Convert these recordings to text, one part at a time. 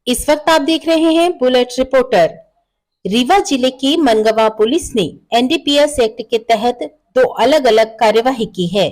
इस वक्त आप देख रहे हैं बुलेट रिपोर्टर। रीवा जिले की मनगवा पुलिस ने एनडीपीएस एक्ट के तहत दो अलग अलग कार्यवाही की है,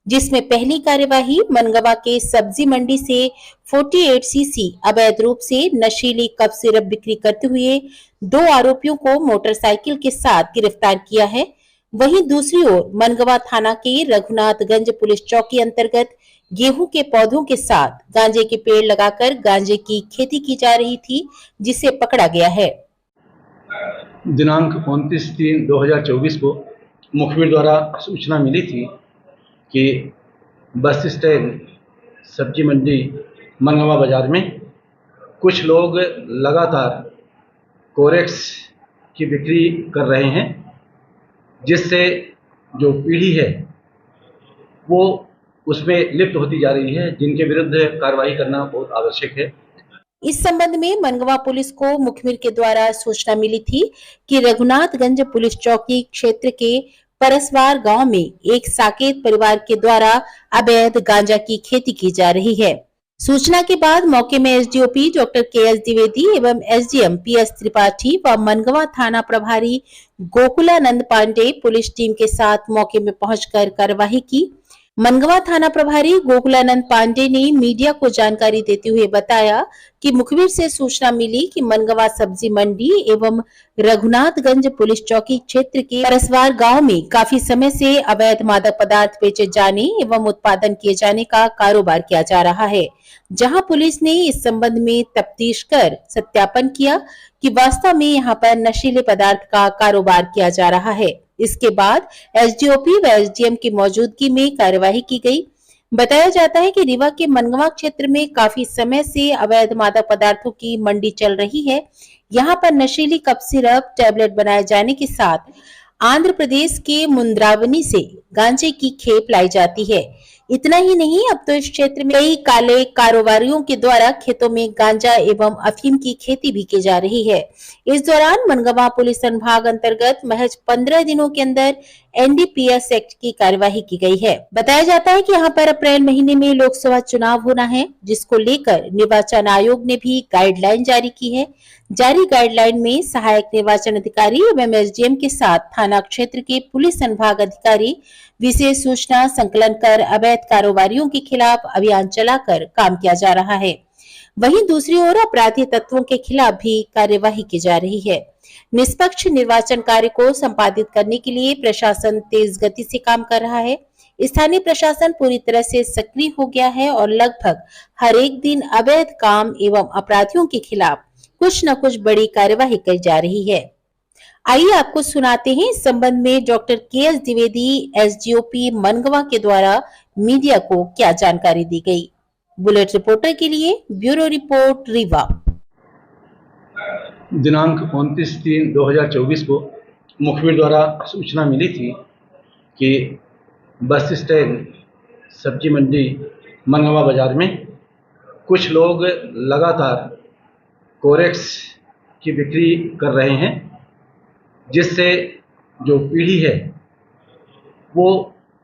जिसमें पहली कार्यवाही मनगवा के सब्जी मंडी से 48 सीसी अवैध रूप से नशीली कफ सिरप बिक्री करते हुए दो आरोपियों को मोटरसाइकिल के साथ गिरफ्तार किया है। वहीं दूसरी ओर मनगवा थाना के रघुनाथगंज पुलिस चौकी अंतर्गत गेहूं के पौधों के साथ गांजे के पेड़ लगाकर गांजे की खेती की जा रही थी, जिसे पकड़ा गया है। दिनांक 29/3/2024 को मुखबिर द्वारा सूचना मिली थी कि बस स्टैंड सब्जी मंडी मनगवा बाजार में कुछ लोग लगातार कोरेक्स की बिक्री कर रहे हैं, जिससे जो पीढ़ी है वो उसमें लिप्त होती जा रही है, जिनके विरुद्ध कार्रवाई करना बहुत आवश्यक है। इस संबंध में मनगवा पुलिस को मुखबिर के द्वारा सूचना मिली थी कि रघुनाथगंज पुलिस चौकी क्षेत्र के परसवार गांव में एक साकेत परिवार के द्वारा अवैध गांजा की खेती की जा रही है। सूचना के बाद मौके में एसडीओपी डॉक्टर केएस द्विवेदी एवं एसडीएम पीएस त्रिपाठी व मनगवा थाना प्रभारी गोकुलानंद पांडे पुलिस टीम के साथ मौके में पहुंचकर कार्यवाही की। मनगवा थाना प्रभारी गोकुलानंद पांडे ने मीडिया को जानकारी देते हुए बताया कि मुखबिर से सूचना मिली कि मनगवा सब्जी मंडी एवं रघुनाथगंज पुलिस चौकी क्षेत्र के परसवार गांव में काफी समय से अवैध मादक पदार्थ बेचे जाने एवं उत्पादन किए जाने का कारोबार किया जा रहा है, जहां पुलिस ने इस संबंध में तफ्तीश कर सत्यापन किया कि वास्तव में यहां पर नशीले पदार्थ का कारोबार किया जा रहा है। इसके बाद एसडीओपी व एसडीएम की मौजूदगी में कार्यवाही की गई। बताया जाता है कि रीवा के मनगवा क्षेत्र में काफी समय से अवैध मादक पदार्थों की मंडी चल रही है। यहाँ पर नशीली कफ सिरप, टैबलेट बनाए जाने के साथ आंध्र प्रदेश के मुंद्रावनी से गांजे की खेप लाई जाती है। इतना ही नहीं, अब तो इस क्षेत्र में कई काले कारोबारियों के द्वारा खेतों में गांजा एवं अफीम की खेती भी की जा रही है। इस दौरान मनगवा पुलिस संभाग अंतर्गत महज 15 दिनों के अंदर एनडीपीएस एक्ट की कार्यवाही की गई है। बताया जाता है कि यहाँ पर अप्रैल महीने में लोकसभा चुनाव होना है, जिसको लेकर निर्वाचन आयोग ने भी गाइडलाइन जारी की है। जारी गाइडलाइन में सहायक निर्वाचन अधिकारी एवं एसडीएम के साथ थाना क्षेत्र के पुलिस संभाग अधिकारी विशेष सूचना संकलन कर अवैध कारोबारियों के खिलाफ अभियान चलाकर काम किया जा रहा है। वहीं दूसरी ओर अपराधी तत्वों के खिलाफ भी कार्यवाही की जा रही है। निष्पक्ष निर्वाचन कार्य को संपादित करने के लिए प्रशासन तेज गति से काम कर रहा है। स्थानीय प्रशासन पूरी तरह से सक्रिय हो गया है और लगभग हर एक दिन अवैध काम एवं अपराधियों के खिलाफ कुछ न कुछ बड़ी कार्यवाही की जा रही है। आइए आपको सुनाते हैं इस संबंध में doctor KS Dwivedi SDOP Mangawan के द्वारा मीडिया को क्या जानकारी दी गई। बुलेट रिपोर्टर के लिए ब्यूरो रिपोर्ट रीवा। दिनांक 29/3/2024 को मुखबिर द्वारा सूचना मिली थी कि बस स्टैंड सब्जी मंडी मनगवा बाजार में कुछ लोग लगातार कोरेक्स की बिक्री कर रहे हैं, जिससे जो पीढ़ी है वो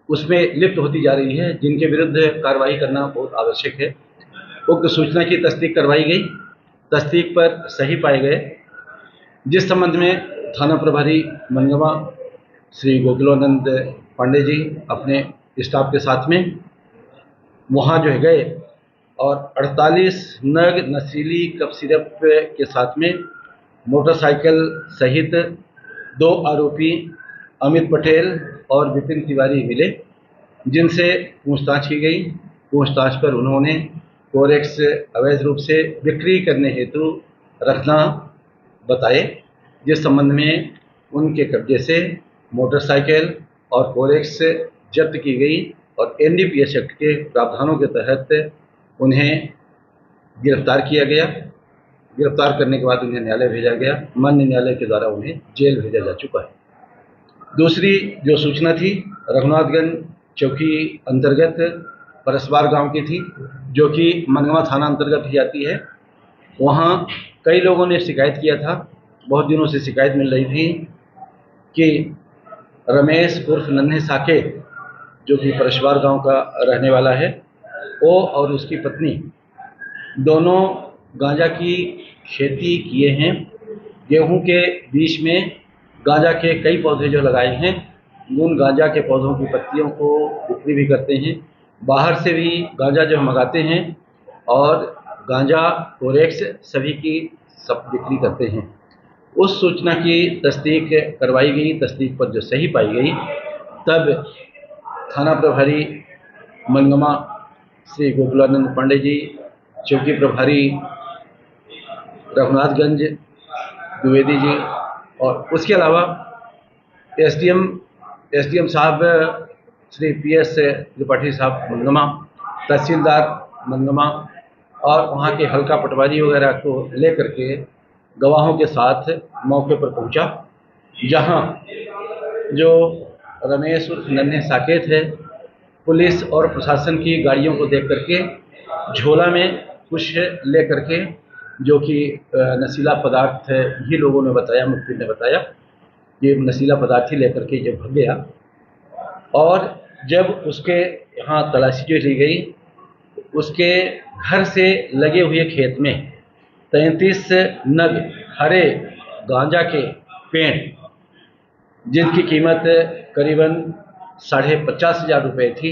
उसमें लिप्त होती जा रही है, जिनके विरुद्ध कार्रवाई करना बहुत आवश्यक है। उक्त सूचना की तस्दीक करवाई गई। तस्दीक पर सही पाए गए, जिस संबंध में थाना प्रभारी मनगवा श्री गोकुलानंद पांडे जी अपने स्टाफ के साथ में वहाँ जो है गए और 48 नग नशीली कफ सिरप के साथ में मोटरसाइकिल सहित दो आरोपी अमित पटेल और विपिन तिवारी मिले, जिनसे पूछताछ की गई। पूछताछ पर उन्होंने कोरेक्स अवैध रूप से बिक्री करने हेतु रखना बताए, जिस संबंध में उनके कब्जे से मोटरसाइकिल और कोरेक्स जब्त की गई और एनडीपीएस एक्ट के प्रावधानों के तहत उन्हें गिरफ्तार किया गया। गिरफ्तार करने के बाद उन्हें न्यायालय भेजा गया। माननीय न्यायालय के द्वारा उन्हें जेल भेजा जा चुका है। दूसरी जो सूचना थी रघुनाथगंज चौकी अंतर्गत परसवार गांव की थी, जो कि मनगवा थाना अंतर्गत ही आती है। वहाँ कई लोगों ने शिकायत किया था, बहुत दिनों से शिकायत मिल रही थी कि रमेश उर्फ नन्हे साकेत, जो कि परसवार गांव का रहने वाला है, वो और उसकी पत्नी दोनों गांजा की खेती किए हैं। गेहूं के बीच में गांजा के कई पौधे जो लगाए हैं, उन गांजा के पौधों की पत्तियों को बिक्री भी करते हैं। बाहर से भी गांजा जो हम मंगाते हैं और गांजा फोरेक्स सभी की सब बिक्री करते हैं। उस सूचना की तस्दीक करवाई गई। तस्दीक पर जो सही पाई गई, तब थाना प्रभारी मनगमा श्री गोकुलानंद पांडे जी, चौकी प्रभारी रघुनाथगंज द्विवेदी जी, और उसके अलावा एसडीएम साहब श्री पीएस त्रिपाठी साहब मनगमा, तहसीलदार मनगमा, और वहाँ के हल्का पटवारी वगैरह को लेकर के गवाहों के साथ मौके पर पहुंचा, जहां जो रमेश उर्फ नन्हे साकेत है, पुलिस और प्रशासन की गाड़ियों को देख करके झोला में कुछ ले करके, जो कि नशीला पदार्थ है, ये लोगों ने बताया, मुखबिर ने बताया, ये नशीला पदार्थ ही लेकर के जब भाग गया। और जब उसके यहाँ तलाशी जो ली गई, उसके घर से लगे हुए खेत में 33 नग हरे गांजा के पेड़, जिनकी कीमत करीबन 50,500 रुपये थी,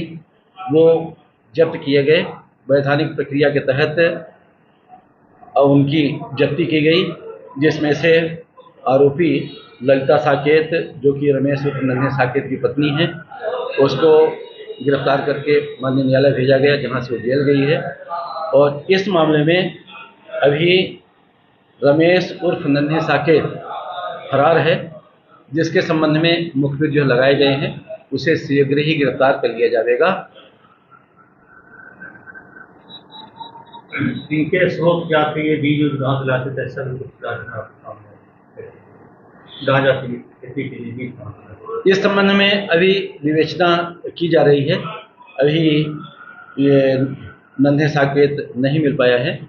वो जब्त किए गए। वैधानिक प्रक्रिया के तहत उनकी जब्ती की गई, जिसमें से आरोपी ललिता साकेत, जो कि रमेश उर्फ नन्हे साकेत की पत्नी है, उसको गिरफ्तार करके माननीय न्यायालय भेजा गया, जहां से वो जेल गई है। और इस मामले में अभी रमेश उर्फ नन्हे साकेत फरार है, जिसके संबंध में मुखबिर जो लगाए गए हैं, उसे शीघ्र ही गिरफ्तार कर लिया जाएगा। इनके स्रोत क्या थे? ये बीज गांव लाते थे, ऐसा भी कुछ गांजा की खेती के लिए बीज? इस संबंध में अभी विवेचना की जा रही है। अभी ये नन्हे साकेत नहीं मिल पाया है,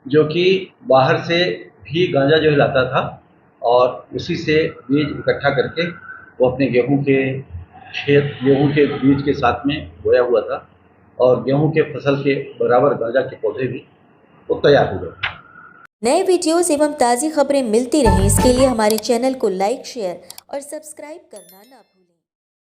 जो कि बाहर से भी गांजा जो है लाता था, और उसी से बीज इकट्ठा करके वो अपने गेहूं के बीज के साथ में बोया हुआ था, और गेहूं के फसल के बराबर गांजा के पौधे भी वो तैयार हो गए। नए वीडियोस एवं ताज़ी खबरें मिलती रहें, इसके लिए हमारे चैनल को लाइक, शेयर और सब्सक्राइब करना ना भूलें।